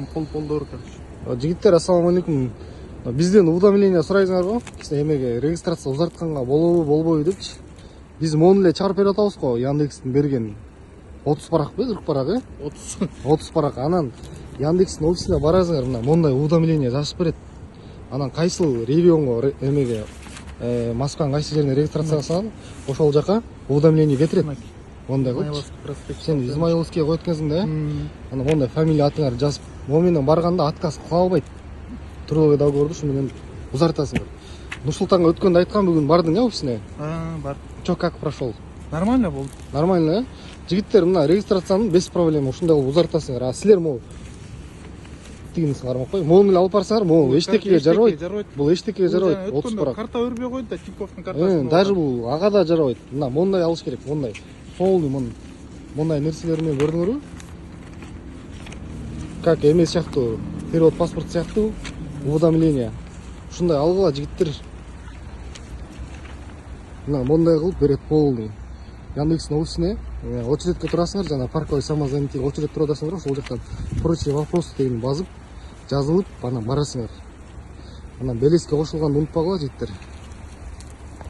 ешкім қол болдыр, короче. Жігіттер, ассалаумалейкум. Бізден уведомление сұрайсыңар ғой. Емеге регистрация ұзартқанға болбойбу депчи. Біз мону эле чыгарып берип атабыз го, Яндекстин берген 30 парак бе, 40 парак, 30 парак. Анан Яндекстин офисине барасыңар, мына мондай уведомление жазып берет. Анан кайсыл регионго эмеге Москванын кайсы жерине регистрация кылсаң, ошол жака уведомление кетирет. Мондай кылчу. Сен Измайловский коюп өткөнсүң да, анан мондай фамилия атыңар жазып, могу менен барганда отказ кыла албайт. Трудовой договорду ушу менен узартасыңар. Нурсултанга өткөндө айткан, бүгүн бардың офисине? Бар. Чё, как прошел? Нормально болду. Нормально, Жигиттер, мына регистрацияны без проблем ушундай кылып узартасыңар. А силер могу тигинсиңар ма? Могу эле алып барсаңар, могу эчтекеге жарабайт. Бул эчтекеге жарабайт. 30 парак. Карта өрбөй койду да, Тиньковдун картасы. Даже бул ага да жарабайт. Мына мондай алыш керек, мондай. Полный мондай нерселерди көрдүңөрбү? Как эмес сыяктуу, перевод паспорт сыяктуу уведомление. Ушундай алгыла, жигиттер. Мына мондай кылып берет полный. Яндекстин офисине очередке турасыңар, жана парковый самозанятый очеред туруп атасыңар, ошол жактан прочие вопросы деген базып, жазылып, анан барасыңар. Анан белеске кошулганды унутпагыла, жигиттер.